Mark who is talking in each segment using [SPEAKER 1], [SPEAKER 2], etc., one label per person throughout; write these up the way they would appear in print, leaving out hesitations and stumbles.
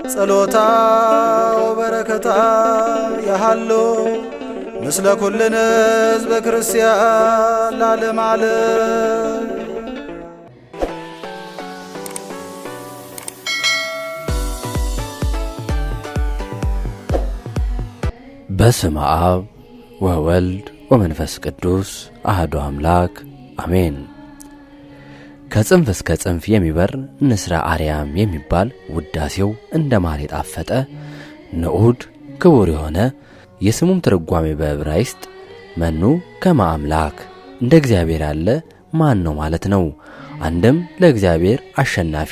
[SPEAKER 1] ጸሎታ ወበረከታ ያሃሎ ምስለ ኩልነ ሕዝበ ክርስቲያን ለዓለመ ዓለም።
[SPEAKER 2] በስመ አብ ወወልድ ወመንፈስ ቅዱስ አሐዱ አምላክ አሜን። ከጽንፍ እስከ ጽንፍ የሚበር ንስረ አርያም የሚባል ውዳሴው እንደ ማር የጣፈጠ ንዑድ ክቡር የሆነ የስሙም ትርጓሜ በዕብራይስጥ መኑ ከመ አምላክ እንደ እግዚአብሔር ያለ ማን ነው ማለት ነው። አንድም ለእግዚአብሔር አሸናፊ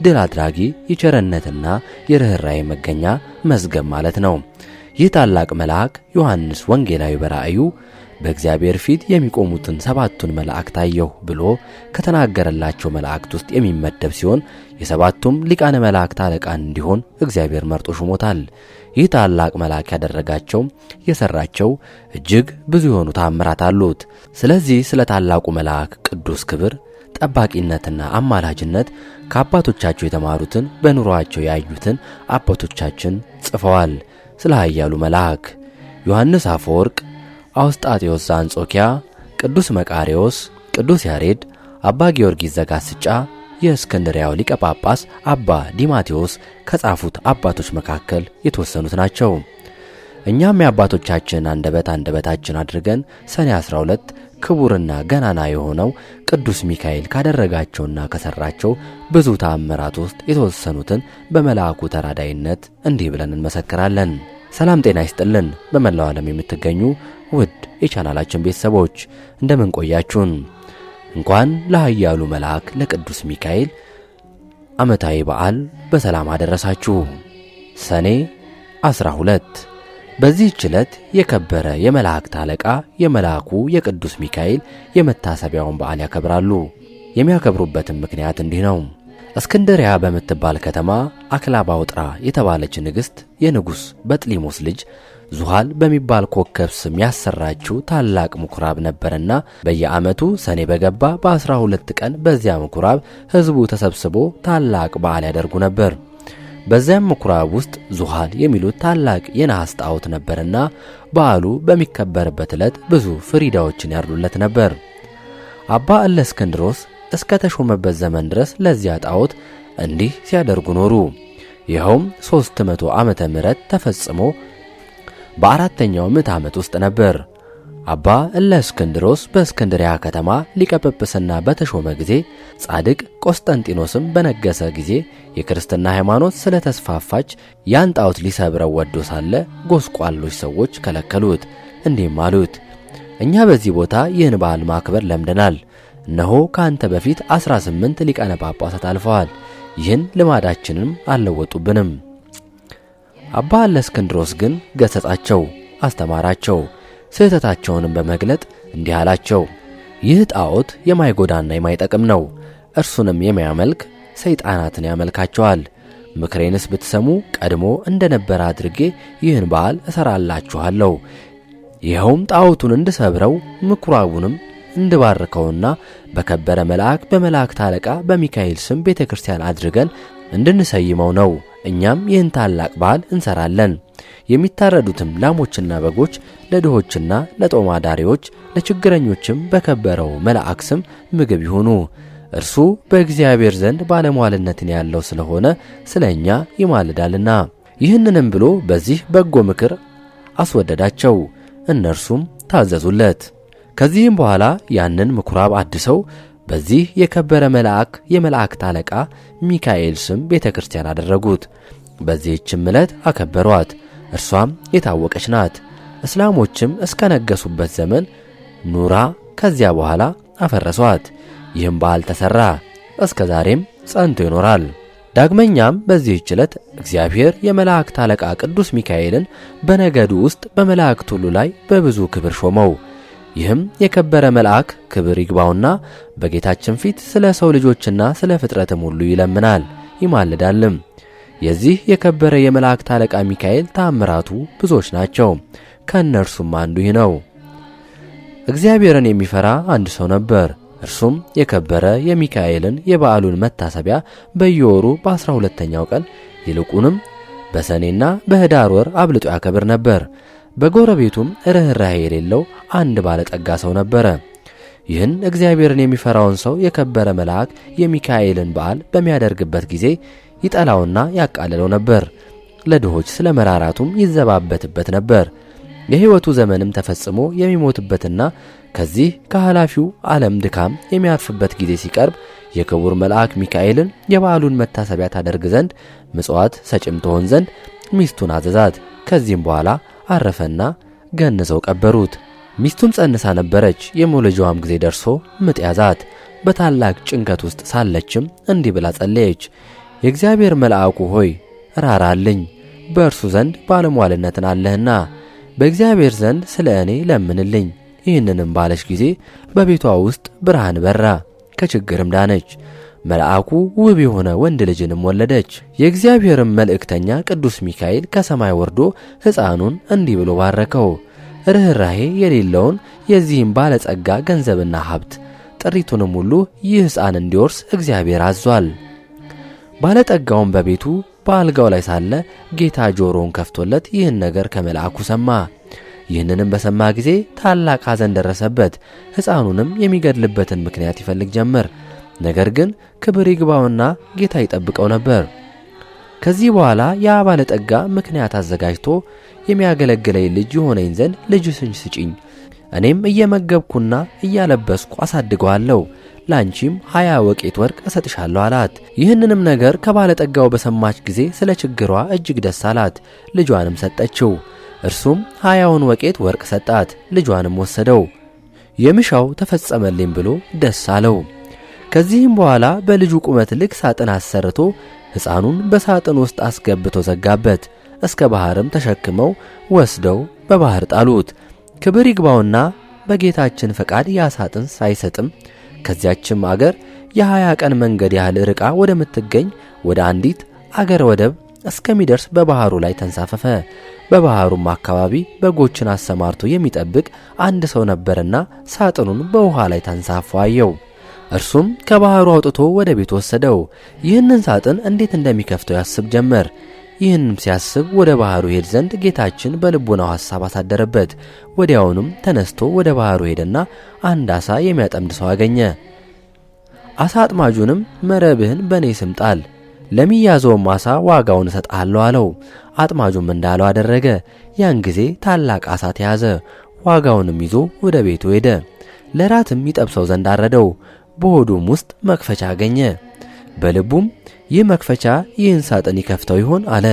[SPEAKER 2] ድል አድራጊ የቸርነትና የርኅራኄ መገኛ መዝገብ ማለት ነው። ይህ ታላቅ መልአክ ዮሐንስ ወንጌላዊ በራእዩ በእግዚአብሔር ፊት የሚቆሙትን ሰባቱን መላእክት አየሁ ብሎ ከተናገረላቸው መላእክት ውስጥ የሚመደብ ሲሆን የሰባቱም ሊቃነ መላእክት አለቃ እንዲሆን እግዚአብሔር መርጦ ሹሞታል። ይህ ታላቅ መልአክ ያደረጋቸው የሰራቸው እጅግ ብዙ የሆኑ ተአምራት አሉት። ስለዚህ ስለ ታላቁ መልአክ ቅዱስ ክብር፣ ጠባቂነትና አማላጅነት ከአባቶቻቸው የተማሩትን በኑሯቸው ያዩትን አባቶቻችን ጽፈዋል። ስለ ኃያሉ መልአክ ዮሐንስ አፈወርቅ፣ አውስጣቴዎስ ዘአንጾኪያ፣ ቅዱስ መቃርዮስ፣ ቅዱስ ያሬድ፣ አባ ጊዮርጊስ ዘጋስጫ፣ የእስክንድርያው ሊቀ ጳጳስ አባ ዲማቴዎስ ከጻፉት አባቶች መካከል የተወሰኑት ናቸው። እኛም የአባቶቻችን አንደበታችን አድርገን ሰኔ 12 ክቡርና ገናና የሆነው ቅዱስ ሚካኤል ካደረጋቸውና ከሰራቸው ብዙ ተአምራት ውስጥ የተወሰኑትን በመልአኩ ተራዳይነት እንዲህ ብለን እንመሰክራለን። ሰላም ጤና ይስጥልን። በመላው ዓለም የምትገኙ ውድ የቻናላችን ቤተሰቦች እንደምን ቆያችሁን? እንኳን ለኃያሉ መልአክ ለቅዱስ ሚካኤል ዓመታዊ በዓል በሰላም አደረሳችሁ። ሰኔ 12 በዚህች ዕለት የከበረ የመላእክት አለቃ የመልአኩ የቅዱስ ሚካኤል የመታሰቢያውን በዓል ያከብራሉ። የሚያከብሩበትም ምክንያት እንዲህ ነው። እስክንድርያ በምትባል ከተማ አክላባውጥራ የተባለች ንግሥት የንጉሥ በጥሊሞስ ልጅ ዙሃል በሚባል ኮከብ ስም ያሰራችው ታላቅ ምኩራብ ነበርና በየዓመቱ ሰኔ በገባ በ12 ቀን በዚያ ምኩራብ ሕዝቡ ተሰብስቦ ታላቅ በዓል ያደርጉ ነበር። በዚያም ምኩራብ ውስጥ ዙሃል የሚሉት ታላቅ የነሐስ ጣዖት ነበርና በዓሉ በሚከበርበት ዕለት ብዙ ፍሪዳዎችን ያርዱለት ነበር። አባ እለእስክንድሮስ እስከ ተሾመበት ዘመን ድረስ ለዚያ ጣዖት እንዲህ ሲያደርጉ ኖሩ። ይኸውም 300 ዓመተ ምህረት ተፈጽሞ በአራተኛው ምዕተ ዓመት ውስጥ ነበር። አባ እለእስክንድሮስ በእስክንድርያ ከተማ ሊቀ ጵጵስና በተሾመ ጊዜ ጻድቅ ቆስጠንጢኖስም በነገሰ ጊዜ የክርስትና ሃይማኖት ስለ ተስፋፋች ያን ጣዖት ሊሰብረው ወዶ ሳለ ጎስቋሎች ሰዎች ከለከሉት። እንዲህም አሉት፣ እኛ በዚህ ቦታ ይህን በዓል ማክበር ለምደናል። እነሆ ከአንተ በፊት 18 ሊቃነ ጳጳሳት አልፈዋል። ይህን ልማዳችንም አልለወጡብንም። አባ እለእስክንድሮስ ግን ገሰጻቸው፣ አስተማራቸው። ስህተታቸውንም በመግለጥ እንዲህ አላቸው፣ ይህ ጣዖት የማይጎዳና የማይጠቅም ነው። እርሱንም የሚያመልክ ሰይጣናትን ያመልካቸዋል። ምክሬንስ ብትሰሙ ቀድሞ እንደነበረ አድርጌ ይህን በዓል እሰራላችኋለሁ። ይኸውም ጣዖቱን እንድሰብረው ምኩራቡንም እንድባርከውና በከበረ መልአክ በመላእክት አለቃ በሚካኤል ስም ቤተ ክርስቲያን አድርገን እንድንሰይመው ነው። እኛም ይህን ታላቅ በዓል እንሰራለን። የሚታረዱትም ላሞችና በጎች ለድሆችና ለጦማዳሪዎች ለችግረኞችም በከበረው መልአክ ስም ምግብ ይሁኑ። እርሱ በእግዚአብሔር ዘንድ ባለሟልነትን ያለው ስለሆነ ስለ እኛ ይማልዳልና። ይህንንም ብሎ በዚህ በጎ ምክር አስወደዳቸው። እነርሱም ታዘዙለት። ከዚህም በኋላ ያንን ምኩራብ አድሰው በዚህ የከበረ መልአክ የመላእክት አለቃ ሚካኤል ስም ቤተ ክርስቲያን አደረጉት። በዚህችም ዕለት አከበሯት። እርሷም የታወቀች ናት። እስላሞችም እስከ ነገሱበት ዘመን ኑራ ከዚያ በኋላ አፈረሷት። ይህም በዓል ተሠራ፣ እስከ ዛሬም ጸንቶ ይኖራል። ዳግመኛም በዚህች ዕለት እግዚአብሔር የመላእክት አለቃ ቅዱስ ሚካኤልን በነገዱ ውስጥ በመላእክት ሁሉ ላይ በብዙ ክብር ሾመው። ይህም የከበረ መልአክ ክብር ይግባውና በጌታችን ፊት ስለ ሰው ልጆችና ስለ ፍጥረትም ሁሉ ይለምናል ይማልዳልም። የዚህ የከበረ የመላእክት አለቃ ሚካኤል ተአምራቱ ብዙዎች ናቸው። ከእነርሱም አንዱ ይህ ነው። እግዚአብሔርን የሚፈራ አንድ ሰው ነበር። እርሱም የከበረ የሚካኤልን የበዓሉን መታሰቢያ በየወሩ በ12ኛው ቀን ይልቁንም በሰኔና በህዳር ወር አብልጦ ያከብር ነበር። በጎረቤቱም ርኅራኄ የሌለው አንድ ባለጠጋ ሰው ነበረ። ይህን እግዚአብሔርን የሚፈራውን ሰው የከበረ መልአክ የሚካኤልን በዓል በሚያደርግበት ጊዜ ይጠላውና ያቃልለው ነበር። ለድሆች ስለ መራራቱም ይዘባበትበት ነበር። የሕይወቱ ዘመንም ተፈጽሞ የሚሞትበትና ከዚህ ከኃላፊው ዓለም ድካም የሚያርፍበት ጊዜ ሲቀርብ የክቡር መልአክ ሚካኤልን የበዓሉን መታሰቢያ ታደርግ ዘንድ ምጽዋት ሰጭም ትሆን ዘንድ ሚስቱን አዘዛት። ከዚህም በኋላ አረፈና ገንዘው ቀበሩት። ሚስቱም ጸንሳ ነበረች። የመውለጃዋም ጊዜ ደርሶ ምጥ ያዛት። በታላቅ ጭንቀት ውስጥ ሳለችም እንዲህ ብላ ጸለየች። የእግዚአብሔር መልአኩ ሆይ ራራልኝ፣ በእርሱ ዘንድ ባለሟልነትን አለህና በእግዚአብሔር ዘንድ ስለ እኔ ለምንልኝ። ይህንንም ባለች ጊዜ በቤቷ ውስጥ ብርሃን በራ፣ ከችግርም ዳነች። መልአኩ ውብ የሆነ ወንድ ልጅንም ወለደች። የእግዚአብሔርም መልእክተኛ ቅዱስ ሚካኤል ከሰማይ ወርዶ ሕፃኑን እንዲህ ብሎ ባረከው። ርኅራኄ የሌለውን የዚህም ባለጸጋ ገንዘብና ሀብት ጥሪቱንም ሁሉ ይህ ሕፃን እንዲወርስ እግዚአብሔር አዟል። ባለጠጋውም በቤቱ በአልጋው ላይ ሳለ ጌታ ጆሮውን ከፍቶለት ይህን ነገር ከመልአኩ ሰማ። ይህንንም በሰማ ጊዜ ታላቅ ሐዘን ደረሰበት። ሕፃኑንም የሚገድልበትን ምክንያት ይፈልግ ጀመር። ነገር ግን ክብር ይግባውና ጌታ ይጠብቀው ነበር። ከዚህ በኋላ ያ ባለጠጋ ምክንያት አዘጋጅቶ የሚያገለግለኝ ልጅ የሆነኝ ዘንድ ልጅሽን ስጪኝ፣ እኔም እየመገብኩና እያለበስኩ አሳድገዋለሁ፣ ላንቺም 20 ወቄት ወርቅ እሰጥሻለሁ አላት። ይህንንም ነገር ከባለጠጋው በሰማች ጊዜ ስለ ችግሯ እጅግ ደስ አላት። ልጇንም ሰጠችው። እርሱም 20ውን ወቄት ወርቅ ሰጣት። ልጇንም ወሰደው። የምሻው ተፈጸመልኝ ብሎ ደስ አለው። ከዚህም በኋላ በልጁ ቁመት ልክ ሳጥን አሰርቶ ሕፃኑን በሳጥን ውስጥ አስገብቶ ዘጋበት። እስከ ባህርም ተሸክመው ወስደው በባህር ጣሉት። ክብር ይግባውና በጌታችን ፈቃድ ያ ሳጥን ሳይሰጥም ከዚያችም አገር የ20 ቀን መንገድ ያህል ርቃ ወደምትገኝ ወደ አንዲት አገር ወደብ እስከሚደርስ በባህሩ ላይ ተንሳፈፈ። በባህሩም አካባቢ በጎችን አሰማርቶ የሚጠብቅ አንድ ሰው ነበርና ሳጥኑን በውሃ ላይ ተንሳፎ አየው። እርሱም ከባህሩ አውጥቶ ወደ ቤት ወሰደው። ይህንን ሳጥን እንዴት እንደሚከፍተው ያስብ ጀመር። ይህንም ሲያስብ ወደ ባህሩ ሄድ ዘንድ ጌታችን በልቡናው ሐሳብ አሳደረበት። ወዲያውኑም ተነስቶ ወደ ባህሩ ሄደና አንድ ዓሣ የሚያጠምድ ሰው አገኘ። ዓሣ አጥማጁንም መረብህን በእኔ ስም ጣል፣ ለሚያዘውም ዓሣ ዋጋውን እሰጥሃለሁ አለው። አጥማጁም እንዳለው አደረገ። ያን ጊዜ ታላቅ ዓሣ ተያዘ። ዋጋውንም ይዞ ወደ ቤቱ ሄደ። ለራትም ይጠብሰው ዘንድ አረደው። በሆዱም ውስጥ መክፈቻ አገኘ። በልቡም ይህ መክፈቻ ይህን ሳጥን ይከፍተው ይሆን አለ።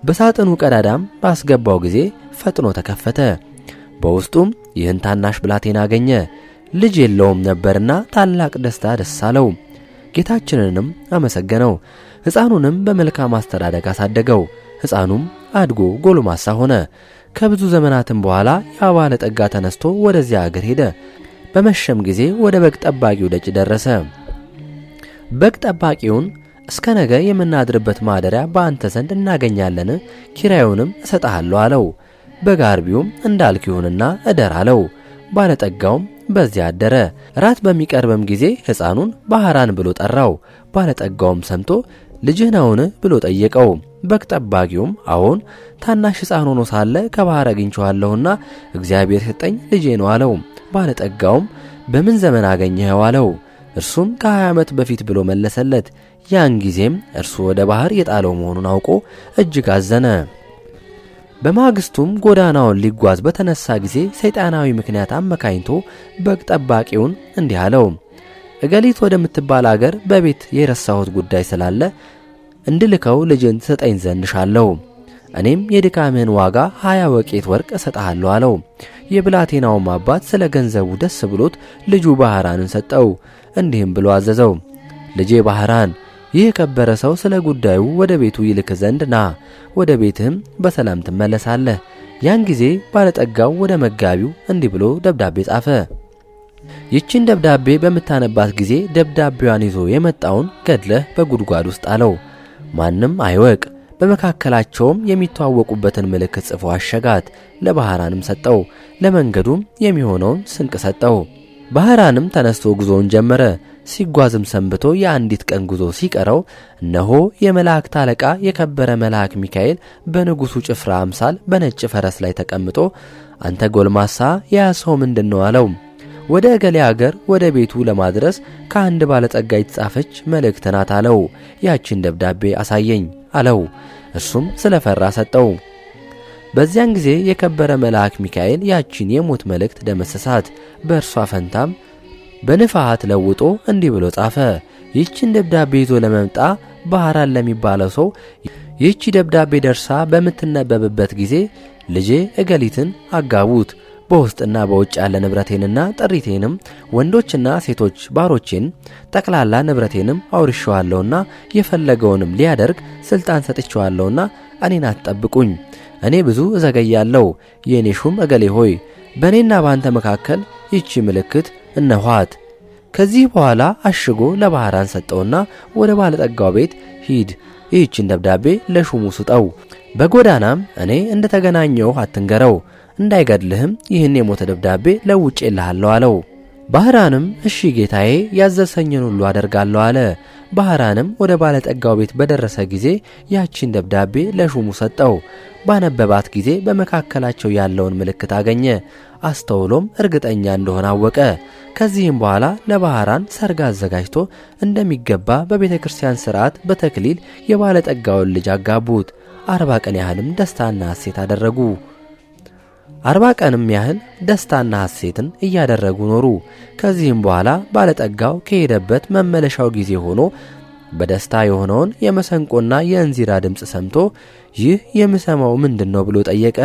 [SPEAKER 2] በሳጥኑ ቀዳዳም ባስገባው ጊዜ ፈጥኖ ተከፈተ። በውስጡም ይህን ታናሽ ብላቴና አገኘ። ልጅ የለውም ነበርና ታላቅ ደስታ ደስ አለው። ጌታችንንም አመሰገነው። ሕፃኑንም በመልካም አስተዳደግ አሳደገው። ሕፃኑም አድጎ ጎልማሳ ሆነ። ከብዙ ዘመናትም በኋላ ያ ባለጠጋ ተነስቶ ወደዚያ አገር ሄደ። በመሸም ጊዜ ወደ በግ ጠባቂው ደጅ ደረሰ። በግ ጠባቂውን እስከ ነገ የምናድርበት ማደሪያ በአንተ ዘንድ እናገኛለን፣ ኪራዩንም እሰጥሃለሁ አለው። በግ አርቢውም እንዳልክ ይሁንና እደር አለው። ባለጠጋውም በዚያ አደረ። ራት በሚቀርብም ጊዜ ሕፃኑን ባህራን ብሎ ጠራው። ባለጠጋውም ሰምቶ ልጅህ ነውን ብሎ ጠየቀው። በግ ጠባቂውም አዎን፣ ታናሽ ሕፃን ሆኖ ሳለ ከባህር አግኝቼዋለሁና እግዚአብሔር ሰጠኝ ልጄ ነው አለው። ባለጠጋውም በምን ዘመን አገኘኸው አለው። እርሱም ከ20 ዓመት በፊት ብሎ መለሰለት። ያን ጊዜም እርሱ ወደ ባህር የጣለው መሆኑን አውቆ እጅግ አዘነ። በማግስቱም ጎዳናውን ሊጓዝ በተነሳ ጊዜ ሰይጣናዊ ምክንያት አመካኝቶ በግ ጠባቂውን እንዲህ አለው፣ እገሊት ወደምትባል አገር በቤት የረሳሁት ጉዳይ ስላለ እንድልከው ልጅን ትሰጠኝ ዘንድ ሻለው። እኔም የድካምህን ዋጋ 20 ወቄት ወርቅ እሰጥሃለሁ አለው። የብላቴናውም አባት ስለ ገንዘቡ ደስ ብሎት ልጁ ባህራንን ሰጠው። እንዲህም ብሎ አዘዘው፣ ልጄ ባህራን፣ ይህ የከበረ ሰው ስለ ጉዳዩ ወደ ቤቱ ይልክ ዘንድ ና፣ ወደ ቤትህም በሰላም ትመለሳለህ። ያን ጊዜ ባለጠጋው ወደ መጋቢው እንዲህ ብሎ ደብዳቤ ጻፈ። ይህችን ደብዳቤ በምታነባት ጊዜ ደብዳቤዋን ይዞ የመጣውን ገድለህ በጉድጓድ ውስጥ አለው፣ ማንም አይወቅ። በመካከላቸውም የሚተዋወቁበትን ምልክት ጽፎ አሸጋት። ለባህራንም ሰጠው። ለመንገዱም የሚሆነውን ስንቅ ሰጠው። ባህራንም ተነስቶ ጉዞውን ጀመረ። ሲጓዝም ሰንብቶ የአንዲት ቀን ጉዞ ሲቀረው እነሆ የመላእክት አለቃ የከበረ መልአክ ሚካኤል በንጉሡ ጭፍራ አምሳል በነጭ ፈረስ ላይ ተቀምጦ አንተ ጎልማሳ የያዝኸው ምንድነው አለው። ወደ እገሌ አገር ወደ ቤቱ ለማድረስ ከአንድ ባለጸጋ የተጻፈች መልእክት ናት አለው። ያችን ደብዳቤ አሳየኝ አለው። እርሱም ስለፈራ ሰጠው። በዚያን ጊዜ የከበረ መልአክ ሚካኤል ያችን የሞት መልእክት ደመሰሳት። በእርሷ ፈንታም በንፋሃት ለውጦ እንዲህ ብሎ ጻፈ። ይህችን ደብዳቤ ይዞ ለመምጣ ባህራን ለሚባለው ሰው ይህች ደብዳቤ ደርሳ በምትነበብበት ጊዜ ልጄ እገሊትን አጋቡት፣ በውስጥና በውጭ ያለ ንብረቴንና ጥሪቴንም ወንዶችና ሴቶች ባሮቼን ጠቅላላ ንብረቴንም አውርሼዋለሁና የፈለገውንም ሊያደርግ ስልጣን ሰጥቼዋለሁና እኔን አትጠብቁኝ። እኔ ብዙ እዘገያለሁ። የእኔ ሹም እገሌ ሆይ በእኔና በአንተ መካከል ይህች ምልክት እነኋት። ከዚህ በኋላ አሽጎ ለባህራን ሰጠውና ወደ ባለጠጋው ቤት ሂድ፣ ይህችን ደብዳቤ ለሹሙ ስጠው። በጎዳናም እኔ እንደ ተገናኘው አትንገረው፣ እንዳይገድልህም ይህን የሞተ ደብዳቤ ለውጬልሃለሁ አለው። ባህራንም እሺ ጌታዬ፣ ያዘሰኝን ሁሉ አደርጋለሁ አለ። ባህራንም ወደ ባለጠጋው ቤት በደረሰ ጊዜ ያችን ደብዳቤ ለሹሙ ሰጠው። ባነበባት ጊዜ በመካከላቸው ያለውን ምልክት አገኘ። አስተውሎም እርግጠኛ እንደሆነ አወቀ። ከዚህም በኋላ ለባህራን ሰርግ አዘጋጅቶ እንደሚገባ በቤተ ክርስቲያን ሥርዓት በተክሊል የባለጠጋውን ልጅ አጋቡት። 40 ቀን ያህልም ደስታና ሐሴት አደረጉ። 40 ቀንም ያህል ደስታና ሐሴትን እያደረጉ ኖሩ። ከዚህም በኋላ ባለጠጋው ከሄደበት መመለሻው ጊዜ ሆኖ በደስታ የሆነውን የመሰንቆና የእንዚራ ድምፅ ሰምቶ ይህ የምሰማው ምንድነው ብሎ ጠየቀ።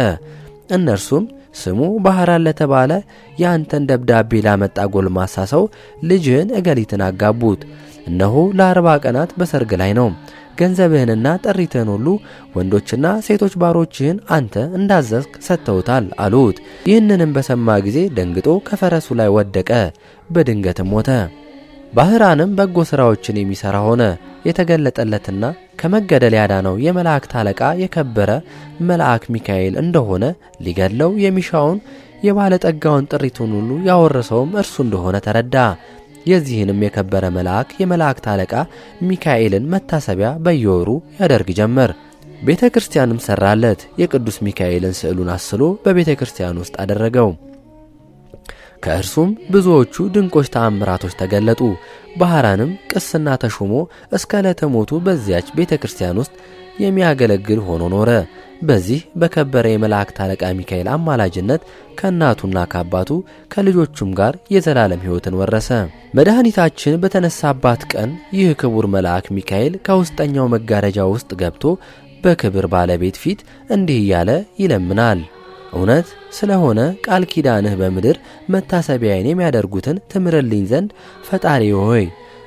[SPEAKER 2] እነርሱም ስሙ ባህራን ለተባለ የአንተን ደብዳቤ ላመጣ ጎልማሳ ሰው ልጅህን እገሊትን አጋቡት። እነሆ ለ40 ቀናት በሰርግ ላይ ነው። ገንዘብህንና ጥሪትህን ሁሉ ወንዶችና ሴቶች ባሮችህን አንተ እንዳዘዝክ ሰጥተውታል አሉት። ይህንንም በሰማ ጊዜ ደንግጦ ከፈረሱ ላይ ወደቀ፣ በድንገትም ሞተ። ባህራንም በጎ ሥራዎችን የሚሠራ ሆነ። የተገለጠለትና ከመገደል ያዳነው የመላእክት አለቃ የከበረ መልአክ ሚካኤል እንደሆነ ሊገድለው የሚሻውን የባለጠጋውን ጥሪቱን ሁሉ ያወረሰውም እርሱ እንደሆነ ተረዳ። የዚህንም የከበረ መልአክ የመላእክት አለቃ ሚካኤልን መታሰቢያ በየወሩ ያደርግ ጀመር። ቤተ ክርስቲያንም ሠራለት። የቅዱስ ሚካኤልን ስዕሉን አስሎ በቤተ ክርስቲያን ውስጥ አደረገው። ከእርሱም ብዙዎቹ ድንቆች ተአምራቶች ተገለጡ። ባህራንም ቅስና ተሾሞ እስከ ዕለተ ሞቱ በዚያች ቤተ ክርስቲያን ውስጥ የሚያገለግል ሆኖ ኖረ። በዚህ በከበረ የመላእክት አለቃ ሚካኤል አማላጅነት ከእናቱና ከአባቱ ከልጆቹም ጋር የዘላለም ሕይወትን ወረሰ። መድኃኒታችን በተነሳባት ቀን ይህ ክቡር መልአክ ሚካኤል ከውስጠኛው መጋረጃ ውስጥ ገብቶ በክብር ባለቤት ፊት እንዲህ እያለ ይለምናል። እውነት ስለሆነ ቃል ኪዳንህ በምድር መታሰቢያዬን የሚያደርጉትን ትምርልኝ ዘንድ ፈጣሪ ሆይ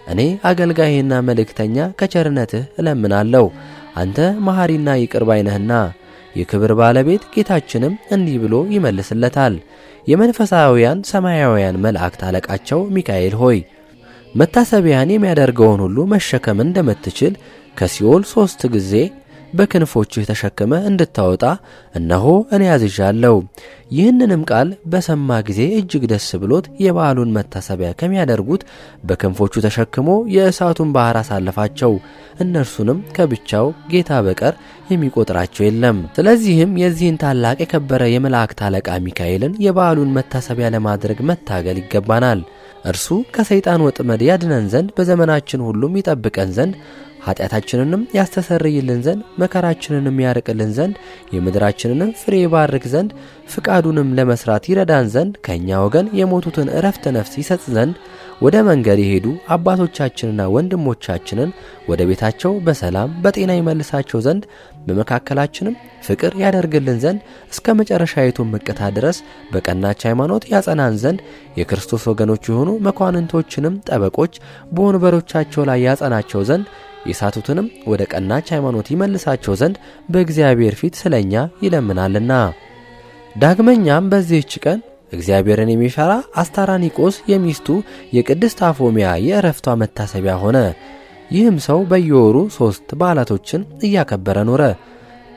[SPEAKER 2] እኔ አገልጋይህና መልእክተኛ ከቸርነትህ እለምናለሁ። አንተ መሐሪና ይቅር ባይ ነህና። የክብር ባለቤት ጌታችንም እንዲህ ብሎ ይመልስለታል። የመንፈሳውያን ሰማያውያን መላእክት አለቃቸው ሚካኤል ሆይ መታሰቢያን የሚያደርገውን ሁሉ መሸከም እንደምትችል ከሲኦል 3 ጊዜ በክንፎችህ ተሸክመ እንድታወጣ እነሆ እኔ ያዝዣለሁ። ይህንንም ቃል በሰማ ጊዜ እጅግ ደስ ብሎት የበዓሉን መታሰቢያ ከሚያደርጉት በክንፎቹ ተሸክሞ የእሳቱን ባህር አሳለፋቸው። እነርሱንም ከብቻው ጌታ በቀር የሚቆጥራቸው የለም። ስለዚህም የዚህን ታላቅ የከበረ የመላእክት አለቃ ሚካኤልን የበዓሉን መታሰቢያ ለማድረግ መታገል ይገባናል። እርሱ ከሰይጣን ወጥመድ ያድነን ዘንድ በዘመናችን ሁሉም ይጠብቀን ዘንድ ኃጢአታችንንም ያስተሰርይልን ዘንድ መከራችንንም ያርቅልን ዘንድ የምድራችንንም ፍሬ ይባርክ ዘንድ ፍቃዱንም ለመስራት ይረዳን ዘንድ ከእኛ ወገን የሞቱትን እረፍተ ነፍስ ይሰጥ ዘንድ ወደ መንገድ የሄዱ አባቶቻችንና ወንድሞቻችንን ወደ ቤታቸው በሰላም በጤና ይመልሳቸው ዘንድ በመካከላችንም ፍቅር ያደርግልን ዘንድ እስከ መጨረሻይቱ ምቅታ ድረስ በቀናች ሃይማኖት ያጸናን ዘንድ የክርስቶስ ወገኖች የሆኑ መኳንንቶችንም ጠበቆች በወንበሮቻቸው ላይ ያጸናቸው ዘንድ የሳቱትንም ወደ ቀናች ሃይማኖት ይመልሳቸው ዘንድ በእግዚአብሔር ፊት ስለኛ ይለምናልና። ዳግመኛም በዚህች ቀን እግዚአብሔርን የሚፈራ አስታራኒቆስ የሚስቱ የቅድስት አፎሚያ የእረፍቷ መታሰቢያ ሆነ። ይህም ሰው በየወሩ 3 በዓላቶችን እያከበረ ኖረ።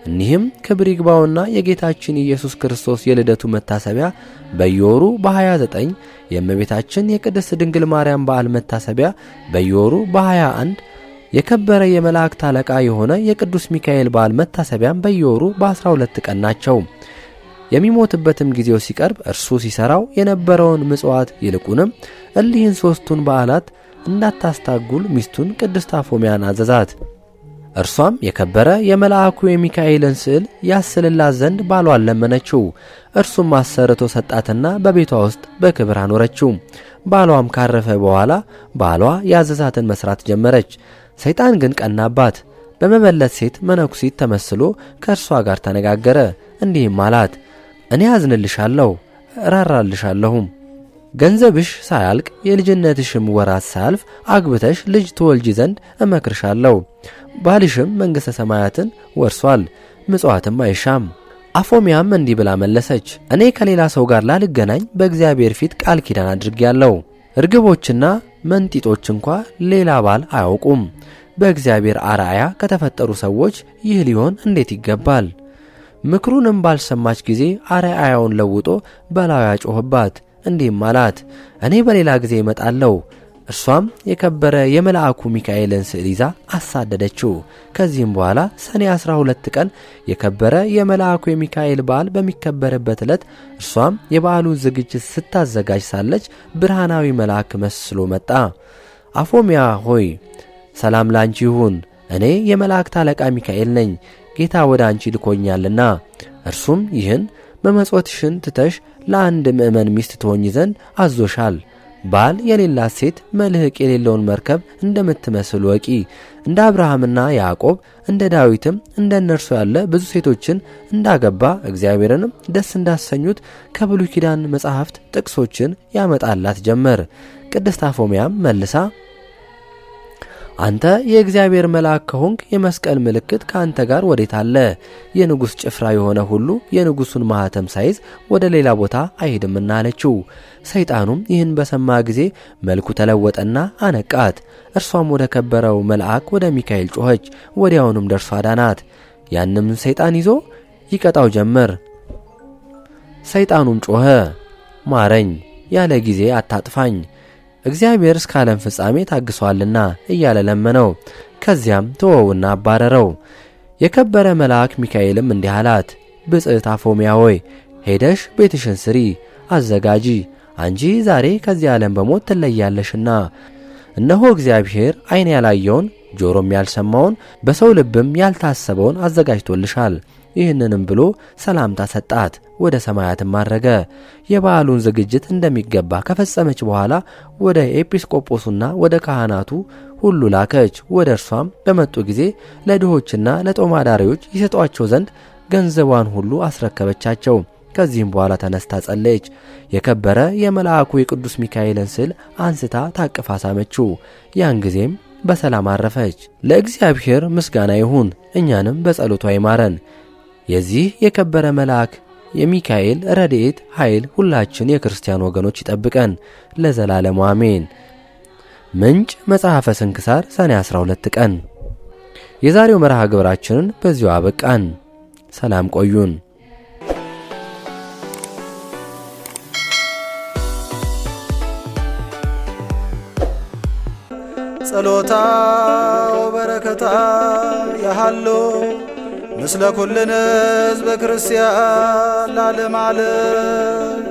[SPEAKER 2] እኒህም ክብር ይግባውና የጌታችን ኢየሱስ ክርስቶስ የልደቱ መታሰቢያ በየወሩ በ29፣ የእመቤታችን የቅድስት ድንግል ማርያም በዓል መታሰቢያ በየወሩ በ21፣ የከበረ የመላእክት አለቃ የሆነ የቅዱስ ሚካኤል በዓል መታሰቢያም በየወሩ በ12 ቀን ናቸው። የሚሞትበትም ጊዜው ሲቀርብ እርሱ ሲሰራው የነበረውን ምጽዋት ይልቁንም እሊህን ሦስቱን በዓላት እንዳታስታጉል ሚስቱን ቅድስት አፎሚያን አዘዛት። እርሷም የከበረ የመልአኩ የሚካኤልን ስዕል ያስልላት ዘንድ ባሏን ለመነችው። እርሱም አሰርቶ ሰጣትና በቤቷ ውስጥ በክብር አኖረችው። ባሏም ካረፈ በኋላ ባሏ ያዘዛትን መስራት ጀመረች። ሰይጣን ግን ቀናባት። በመበለት ሴት መነኩሲት ተመስሎ ከእርሷ ጋር ተነጋገረ። እንዲህም አላት፣ እኔ አዝንልሻለሁ እራራልሻለሁም። ገንዘብሽ ሳያልቅ የልጅነትሽም ወራት ሳያልፍ አግብተሽ ልጅ ትወልጂ ዘንድ እመክርሻለሁ። ባልሽም መንግሥተ ሰማያትን ወርሷል፣ ምጽዋትም አይሻም። አፎሚያም እንዲህ ብላ መለሰች፣ እኔ ከሌላ ሰው ጋር ላልገናኝ በእግዚአብሔር ፊት ቃል ኪዳን አድርጌያለሁ። እርግቦችና መንጢጦች እንኳ ሌላ ባል አያውቁም። በእግዚአብሔር አርአያ ከተፈጠሩ ሰዎች ይህ ሊሆን እንዴት ይገባል? ምክሩንም ባልሰማች ጊዜ አርአያውን ለውጦ በላዩ ጮኸባት። እንዲህም አላት፣ እኔ በሌላ ጊዜ እመጣለሁ። እርሷም የከበረ የመልአኩ ሚካኤልን ስዕል ይዛ አሳደደችው። ከዚህም በኋላ ሰኔ 12 ቀን የከበረ የመልአኩ የሚካኤል በዓል በሚከበርበት ዕለት እርሷም የበዓሉን ዝግጅት ስታዘጋጅ ሳለች ብርሃናዊ መልአክ መስሎ መጣ። አፎሚያ ሆይ ሰላም ላንቺ ይሁን፣ እኔ የመላእክት አለቃ ሚካኤል ነኝ፣ ጌታ ወደ አንቺ ልኮኛልና። እርሱም ይህን መመጽወትሽን ትተሽ ለአንድ ምእመን ሚስት ትሆኚ ዘንድ አዞሻል። ባል የሌላት ሴት መልህቅ የሌለውን መርከብ እንደምትመስል ወቂ። እንደ አብርሃምና ያዕቆብ እንደ ዳዊትም እንደ እነርሱ ያለ ብዙ ሴቶችን እንዳገባ እግዚአብሔርንም ደስ እንዳሰኙት ከብሉይ ኪዳን መጻሕፍት ጥቅሶችን ያመጣላት ጀመር። ቅድስት አፎሚያም መልሳ አንተ የእግዚአብሔር መልአክ ከሆንክ የመስቀል ምልክት ከአንተ ጋር ወዴት አለ? የንጉሥ ጭፍራ የሆነ ሁሉ የንጉሡን ማኅተም ሳይዝ ወደ ሌላ ቦታ አይሄድምና አለችው። ሰይጣኑም ይህን በሰማ ጊዜ መልኩ ተለወጠና አነቃት። እርሷም ወደ ከበረው መልአክ ወደ ሚካኤል ጮኸች። ወዲያውንም ደርሶ አዳናት። ያንም ሰይጣን ይዞ ይቀጣው ጀመር። ሰይጣኑም ጮኸ፣ ማረኝ፣ ያለ ጊዜ አታጥፋኝ፣ እግዚአብሔር እስከ ዓለም ፍጻሜ ታግሷልና እያለ ለመነው። ከዚያም ተወውና አባረረው። የከበረ መልአክ ሚካኤልም እንዲህ አላት፣ ብጽዕት አፎሚያ ሆይ ሄደሽ ቤትሽን ስሪ አዘጋጂ፣ አንቺ ዛሬ ከዚህ ዓለም በሞት ትለያለሽና እነሆ እግዚአብሔር ዓይን ያላየውን ጆሮም ያልሰማውን በሰው ልብም ያልታሰበውን አዘጋጅቶልሻል። ይህንንም ብሎ ሰላምታ ሰጣት። ወደ ሰማያትም አረገ። የበዓሉን ዝግጅት እንደሚገባ ከፈጸመች በኋላ ወደ ኤጲስቆጶሱና ወደ ካህናቱ ሁሉ ላከች። ወደ እርሷም በመጡ ጊዜ ለድሆችና ለጦማዳሪዎች ይሰጧቸው ዘንድ ገንዘቧን ሁሉ አስረከበቻቸው። ከዚህም በኋላ ተነስታ ጸለየች። የከበረ የመልአኩ የቅዱስ ሚካኤልን ስዕል አንስታ ታቅፋ ሳመችው። ያን ጊዜም በሰላም አረፈች። ለእግዚአብሔር ምስጋና ይሁን፣ እኛንም በጸሎቷ ይማረን። የዚህ የከበረ መልአክ የሚካኤል ረድኤት ኃይል ሁላችን የክርስቲያን ወገኖች ይጠብቀን ለዘላለሙ አሜን። ምንጭ መጽሐፈ ስንክሳር ሰኔ 12 ቀን። የዛሬው መርሃ ግብራችንን በዚሁ አበቃን። ሰላም ቆዩን።
[SPEAKER 1] ጸሎታ ወበረከታ ያሃሎ ምስለ ኩልነ ሕዝበ ክርስቲያን ለዓለመ ዓለም